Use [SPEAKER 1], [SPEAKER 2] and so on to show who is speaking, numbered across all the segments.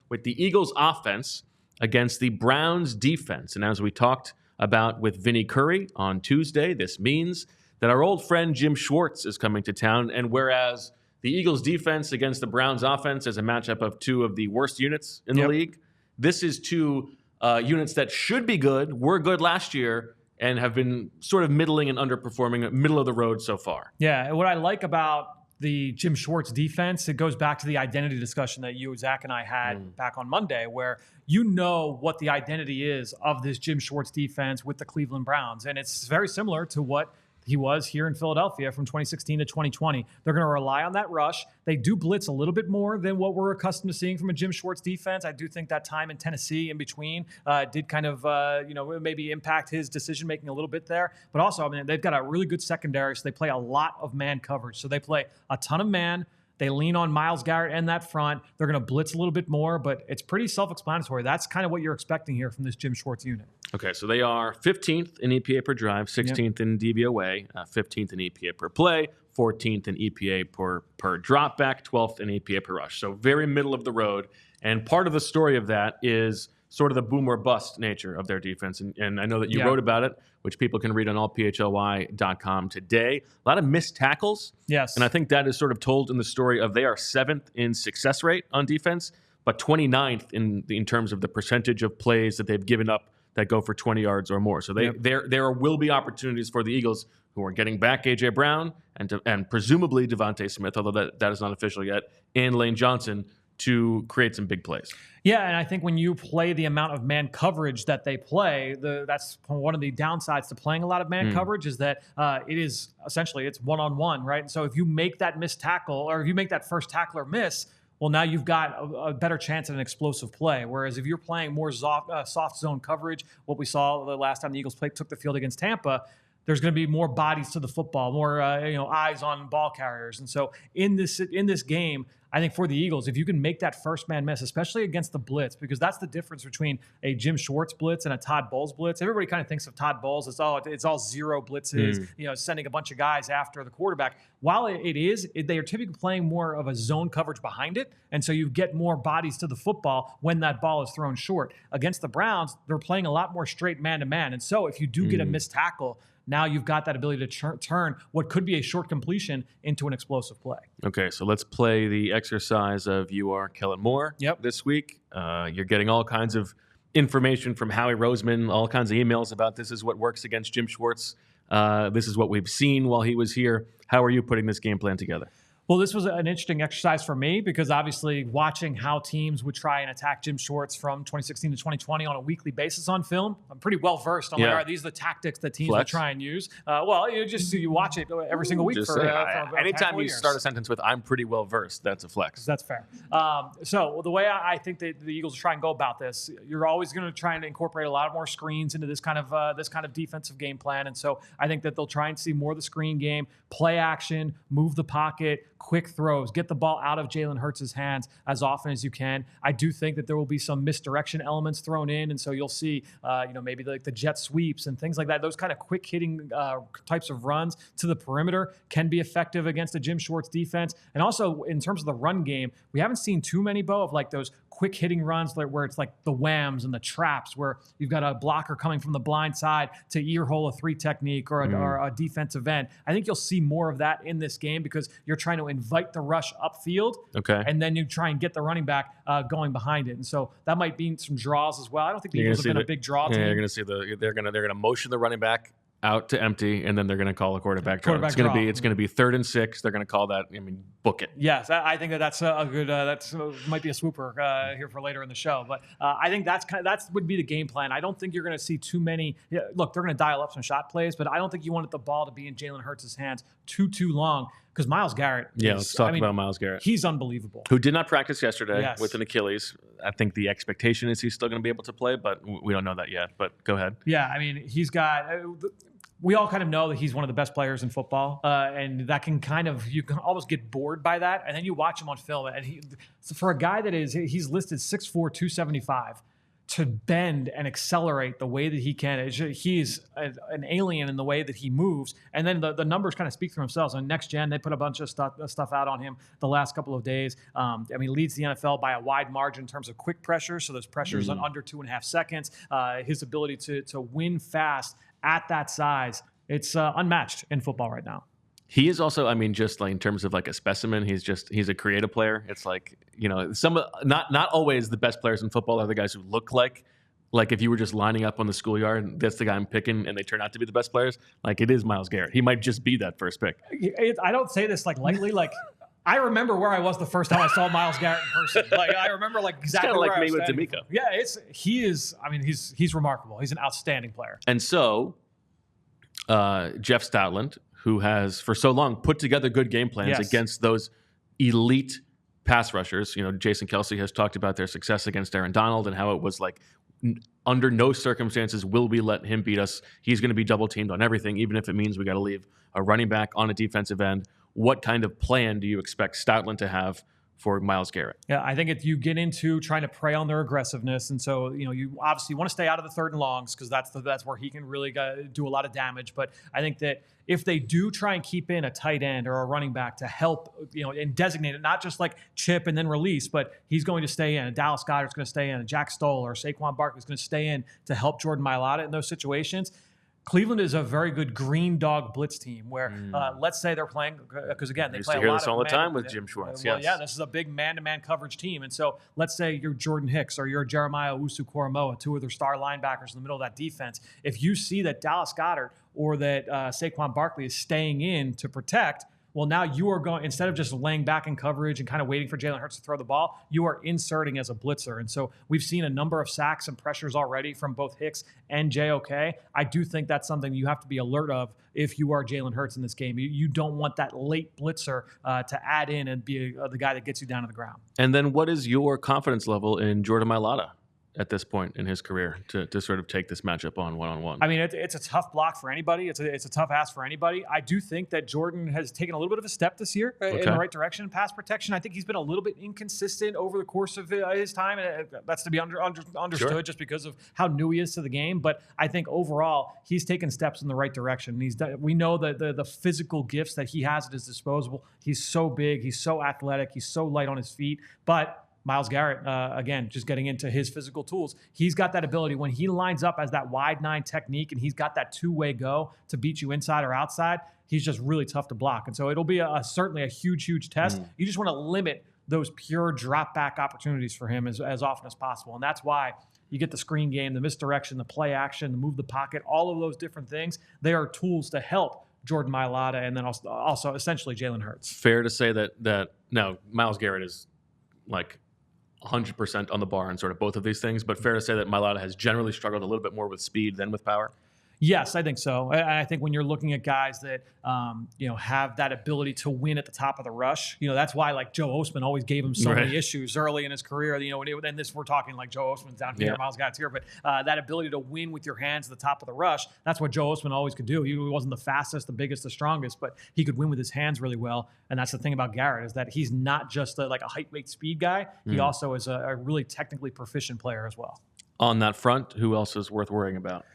[SPEAKER 1] with the Eagles offense against the Browns defense. And as we talked about with Vinny Curry on Tuesday, this means that our old friend Jim Schwartz is coming to town. And whereas the Eagles defense against the Browns offense is a matchup of two of the worst units in the league, this is two units that should be good, were good last year, and have been sort of middling and underperforming, middle of the road so far.
[SPEAKER 2] Yeah, and what I like about the Jim Schwartz defense, it goes back to the identity discussion that you, Zach, and I had back on Monday, where you know what the identity is of this Jim Schwartz defense with the Cleveland Browns. And it's very similar to what he was here in Philadelphia from 2016 to 2020. They're going to rely on that rush. They do blitz a little bit more than what we're accustomed to seeing from a Jim Schwartz defense. I do think that time in Tennessee in between did kind of, maybe impact his decision-making a little bit there. But also, I mean, they've got a really good secondary, so they play a lot of man coverage. So they play a ton of man. They lean on Myles Garrett and that front. They're going to blitz a little bit more, but it's pretty self-explanatory. That's kind of what you're expecting here from this Jim Schwartz unit.
[SPEAKER 1] Okay, so they are 15th in EPA per drive, 16th in DVOA, 15th in EPA per play, 14th in EPA per drop back, 12th in EPA per rush. So very middle of the road. And part of the story of that is sort of the boom or bust nature of their defense. And I know that you wrote about it, which people can read on allphly.com today. A lot of missed tackles.
[SPEAKER 2] Yes.
[SPEAKER 1] And I think that is sort of told in the story of they are 7th in success rate on defense, but 29th in terms of the percentage of plays that they've given up that go for 20 yards or more. So there will be opportunities for the Eagles, who are getting back A.J. Brown and presumably Devontae Smith, although that is not official yet, and Lane Johnson, to create some big plays.
[SPEAKER 2] Yeah, and I think when you play the amount of man coverage that they play, that's one of the downsides to playing a lot of man coverage is that it is essentially it's one-on-one, right? And so if you make that missed tackle, or if you make that first tackler miss, well, now you've got a better chance at an explosive play. Whereas if you're playing more soft zone coverage, what we saw the last time the Eagles took the field against Tampa, there's going to be more bodies to the football, more eyes on ball carriers. And so in this game, I think for the Eagles, if you can make that first man miss, especially against the blitz, because that's the difference between a Jim Schwartz blitz and a Todd Bowles blitz. Everybody kind of thinks of Todd Bowles as it's all zero blitzes, sending a bunch of guys after the quarterback. While they are typically playing more of a zone coverage behind it, and so you get more bodies to the football when that ball is thrown short. Against the Browns, they're playing a lot more straight man-to-man, and so if you do get a missed tackle, now you've got that ability to turn what could be a short completion into an explosive play.
[SPEAKER 1] Okay, so let's play the exercise of you are Kellen Moore this week. You're getting all kinds of information from Howie Roseman, all kinds of emails about this is what works against Jim Schwartz. This is what we've seen while he was here. How are you putting this game plan together?
[SPEAKER 2] Well, this was an interesting exercise for me because obviously watching how teams would try and attack Jim Schwartz from 2016 to 2020 on a weekly basis on film, I'm pretty well versed. I'm like, all right, these are the tactics that teams will try and use. You watch it every single week.
[SPEAKER 1] Anytime you start a sentence with "I'm pretty well versed," that's a flex.
[SPEAKER 2] That's fair. So the way I think that the Eagles try and go about this, you're always going to try and incorporate a lot more screens into this kind of defensive game plan, and so I think that they'll try and see more of the screen game, play action, move the pocket, quick throws, get the ball out of Jalen Hurts' hands as often as you can. I do think that there will be some misdirection elements thrown in, and so you'll see, maybe like the jet sweeps and things like that. Those kind of quick hitting types of runs to the perimeter can be effective against a Jim Schwartz defense. And also in terms of the run game, we haven't seen too many, Bo, of like those quick hitting runs where it's like the whams and the traps where you've got a blocker coming from the blind side to ear hole a 3 technique or a defensive end. I think you'll see more of that in this game because you're trying to invite the rush upfield, and then you try and get the running back going behind it. And so that might be some draws as well. I don't think the Eagles have been a big draw team.
[SPEAKER 1] You're going to see they're going to motion the running back out to empty, and then they're going to call a quarterback draw. It's going to be 3rd and 6. They're going to call that. Book it.
[SPEAKER 2] Yes, I think that's a good. Might be a swooper here for later in the show. But I think that would be the game plan. I don't think you're going to see too many. Look, they're going to dial up some shot plays, but I don't think you want the ball to be in Jalen Hurts' hands too long. Because Myles Garrett.
[SPEAKER 1] Let's talk about Myles Garrett.
[SPEAKER 2] He's unbelievable.
[SPEAKER 1] Who did not practice yesterday with an Achilles. I think the expectation is he's still going to be able to play, but we don't know that yet. But go ahead.
[SPEAKER 2] Yeah, he's got. We all kind of know that he's one of the best players in football, and that can you can almost get bored by that. And then you watch him on film, and for a guy that he's listed 6'4", 275. to bend and accelerate the way that he can. He's an alien in the way that he moves. And then the numbers kind of speak for themselves. On Next Gen, they put a bunch of stuff out on him the last couple of days. Leads the NFL by a wide margin in terms of quick pressure. So those pressures on under 2.5 seconds. His ability to win fast at that size, it's unmatched in football right now.
[SPEAKER 1] He is also, just like in terms of like a specimen, he's a creative player. It's like, not always the best players in football are the guys who look like if you were just lining up on the schoolyard and that's the guy I'm picking and they turn out to be the best players. Like it is Myles Garrett. He might just be that first pick.
[SPEAKER 2] I don't say this lightly. I remember where I was the first time I saw Myles Garrett in person. I remember exactly where I was. It's kind of like me with
[SPEAKER 1] D'Amico.
[SPEAKER 2] Yeah, he's remarkable. He's an outstanding player.
[SPEAKER 1] And so, Jeff Stoutland, who has for so long put together good game plans against those elite pass rushers. Jason Kelce has talked about their success against Aaron Donald and how it was like, under no circumstances will we let him beat us. He's going to be double teamed on everything, even if it means we got to leave a running back on a defensive end. What kind of plan do you expect Stoutland to have for Myles Garrett?
[SPEAKER 2] Yeah, I think if you get into trying to prey on their aggressiveness, and so you obviously want to stay out of the third and longs because that's where he can really do a lot of damage. But I think that if they do try and keep in a tight end or a running back to help, and designate it, not just like chip and then release, but he's going to stay in. And Dallas Goedert's going to stay in. And Jack Stoll or Saquon Barkley's going to stay in to help Jordan Mailata in those situations. Cleveland is a very good green dog blitz team where, let's say they're playing, because again, they play a lot of. I used to hear this all the time with Jim Schwartz. Well, yeah, this is a big man-to-man coverage team. And so let's say you're Jordan Hicks or you're Jeremiah Owusu-Koramoah, two of their star linebackers in the middle of that defense. If you see that Dallas Goedert or that Saquon Barkley is staying in to protect, well, now you are going, instead of just laying back in coverage and kind of waiting for Jalen Hurts to throw the ball, you are inserting as a blitzer. And so we've seen a number of sacks and pressures already from both Hicks and JOK. I do think that's something you have to be alert of if you are Jalen Hurts in this game. You don't want that late blitzer to add in and be the guy that gets you down to the ground.
[SPEAKER 1] And then what is your confidence level in Jordan Mailata at this point in his career to sort of take this matchup on one-on-one?
[SPEAKER 2] It's a tough block for anybody. It's a tough ask for anybody. I do think that Jordan has taken a little bit of a step this year in the right direction in pass protection. I think he's been a little bit inconsistent over the course of his time, and that's to be understood just because of how new he is to the game. But I think overall, he's taken steps in the right direction. We know that the physical gifts that he has at his disposal. He's so big. He's so athletic. He's so light on his feet. But Myles Garrett, again, just getting into his physical tools, he's got that ability when he lines up as that wide nine technique and he's got that two-way go to beat you inside or outside. He's just really tough to block. And so it'll be certainly a huge test. You just want to limit those pure drop back opportunities for him as often as possible. And that's why you get the screen game, the misdirection, the play action, the move the pocket, all of those different things. They are tools to help Jordan Mailata and then also essentially Jalen Hurts.
[SPEAKER 1] Fair to say that now Myles Garrett is like 100% on the bar in sort of both of these things, but fair to say that Mailata has generally struggled a little bit more with speed than with power?
[SPEAKER 2] Yes, I think so. I think when you're looking at guys that have that ability to win at the top of the rush, that's why like Joe Osman always gave him so many issues early in his career. And this we're talking like Joe Osman's down here, Myles Garrett's here, but that ability to win with your hands at the top of the rush, that's what Joe Osman always could do. He wasn't the fastest, the biggest, the strongest, but he could win with his hands really well. And that's the thing about Garrett is that he's not just like a height, weight, speed guy. He also is a really technically proficient player as well. On
[SPEAKER 1] that front, who else is worth worrying about?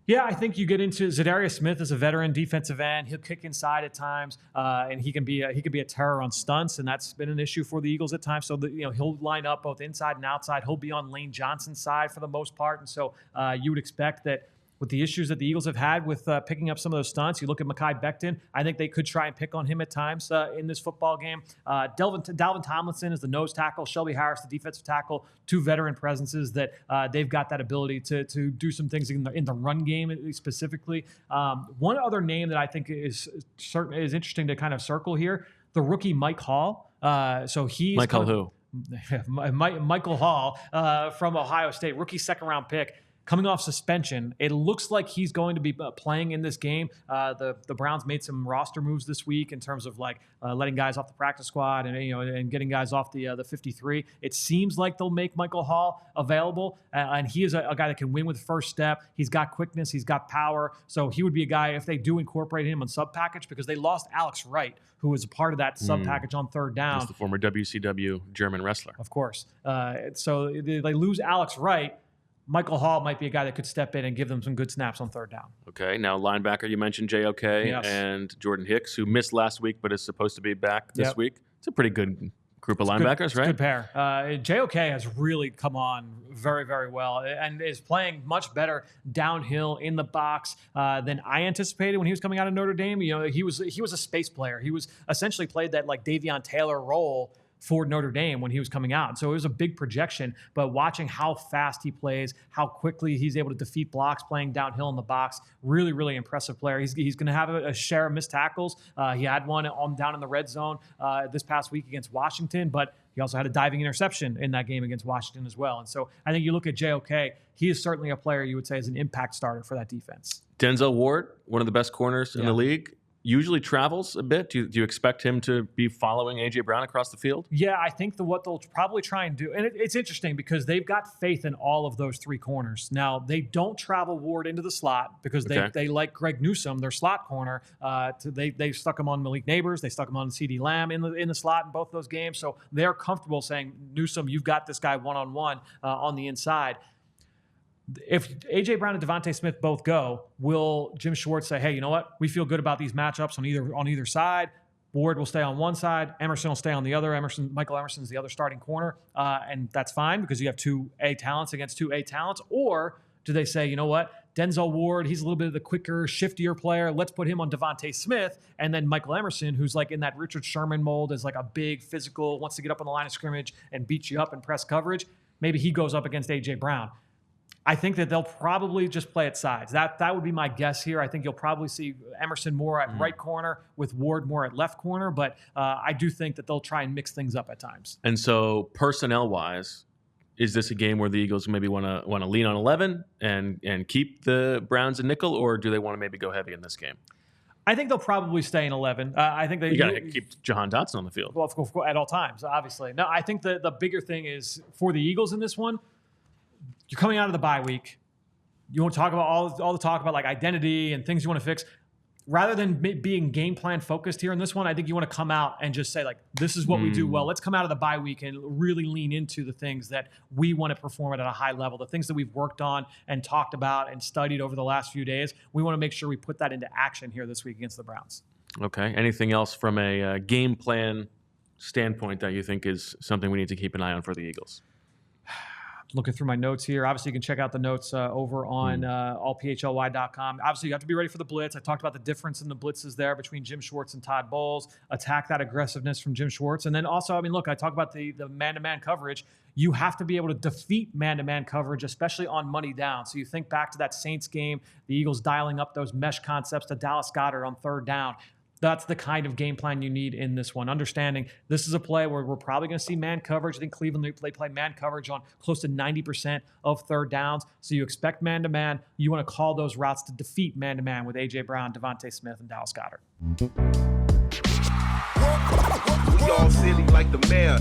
[SPEAKER 2] Yeah, I think you get into Zadarius Smith as a veteran defensive end. He'll kick inside at times, and he can be a terror on stunts, and that's been an issue for the Eagles at times. So he'll line up both inside and outside. He'll be on Lane Johnson's side for the most part, and so you would expect that with the issues that the Eagles have had with picking up some of those stunts. You look at Mekhi Becton. I think they could try and pick on him at times in this football game. Dalvin Tomlinson is the nose tackle. Shelby Harris, the defensive tackle. Two veteran presences that they've got that ability to do some things in the run game specifically. One other name that I think is interesting to kind of circle here, the rookie Mike Hall.
[SPEAKER 1] Michael
[SPEAKER 2] Hall from Ohio State, rookie second-round pick. Coming off suspension, it looks like he's going to be playing in this game. The Browns made some roster moves this week in terms of letting guys off the practice squad and getting guys off the 53. It seems like they'll make Michael Hall available, and he is a guy that can win with first step. He's got quickness, he's got power, so he would be a guy if they do incorporate him on sub package because they lost Alex Wright, who was a part of that sub package on third down.
[SPEAKER 1] He's the former WCW German wrestler,
[SPEAKER 2] of course. So they lose Alex Wright. Michael Hall might be a guy that could step in and give them some good snaps on third down.
[SPEAKER 1] Okay, now linebacker, you mentioned JOK and Jordan Hicks, who missed last week but is supposed to be back this week. It's a pretty good group of linebackers, right?
[SPEAKER 2] Good pair. JOK has really come on very, very well and is playing much better downhill in the box than I anticipated when he was coming out of Notre Dame. You know, he was a space player. He was essentially played that like Davion Taylor role for Notre Dame when he was coming out. So it was a big projection, but watching how fast he plays, how quickly he's able to defeat blocks playing downhill in the box, really, really impressive player. He's going to have a share of missed tackles. He had one down in the red zone this past week against Washington, but he also had a diving interception in that game against Washington as well. And so I think you look at JOK, he is certainly a player you would say is an impact starter for that defense.
[SPEAKER 1] Denzel Ward, one of the best corners in the league, usually travels a bit. Do you expect him to be following A.J. Brown across the field?
[SPEAKER 2] Yeah, I think what they'll probably try and do, and it's interesting because they've got faith in all of those three corners. Now, they don't travel Ward into the slot because they like Greg Newsome, their slot corner. They stuck him on Malik Neighbors. They stuck him on CeeDee Lamb in the slot in both those games. So they're comfortable saying, Newsome, you've got this guy one-on-one on the inside. If A.J. Brown and Devontae Smith both go, will Jim Schwartz say, hey, you know what? We feel good about these matchups on either side. Ward will stay on one side. Emerson will stay on the other. Michael Emerson's the other starting corner. And that's fine because you have two A talents against two A talents. Or do they say, you know what? Denzel Ward, he's a little bit of the quicker, shiftier player. Let's put him on Devontae Smith. And then Michael Emerson, who's like in that Richard Sherman mold, is like a big physical, wants to get up on the line of scrimmage and beat you up and press coverage. Maybe he goes up against A.J. Brown. I think that they'll probably just play at sides. That would be my guess here. I think you'll probably see Emerson more at right corner with Ward more at left corner, but I do think that they'll try and mix things up at times.
[SPEAKER 1] And so personnel-wise, is this a game where the Eagles maybe want to lean on 11 and keep the Browns in nickel, or do they want to maybe go heavy in this game?
[SPEAKER 2] I think they'll probably stay in 11. I think
[SPEAKER 1] you got to keep Jahan Dotson on the field.
[SPEAKER 2] Well, of course, at all times, obviously. No, I think the bigger thing is for the Eagles in this one, you're coming out of the bye week. You want to talk about all the talk about like identity and things you want to fix. Rather than being game plan focused here in this one, I think you want to come out and just say like, this is what we do well. Let's come out of the bye week and really lean into the things that we want to perform at a high level, the things that we've worked on and talked about and studied over the last few days. We want to make sure we put that into action here this week against the Browns.
[SPEAKER 1] Okay. Anything else from a game plan standpoint that you think is something we need to keep an eye on for the Eagles?
[SPEAKER 2] Looking through my notes here. Obviously, you can check out the notes over on allphly.com. Obviously, you have to be ready for the blitz. I talked about the difference in the blitzes there between Jim Schwartz and Todd Bowles. Attack that aggressiveness from Jim Schwartz. And then also, I mean, look, I talk about the man-to-man coverage. You have to be able to defeat man-to-man coverage, especially on money down. So you think back to that Saints game, the Eagles dialing up those mesh concepts to Dallas Goedert on third down. That's the kind of game plan you need in this one. Understanding this is a play where we're probably going to see man coverage. I think Cleveland, they play man coverage on close to 90% of third downs. So you expect man-to-man. You want to call those routes to defeat man-to-man with A.J. Brown, Devontae Smith, and Dallas Goedert.
[SPEAKER 3] We all silly like the mayor.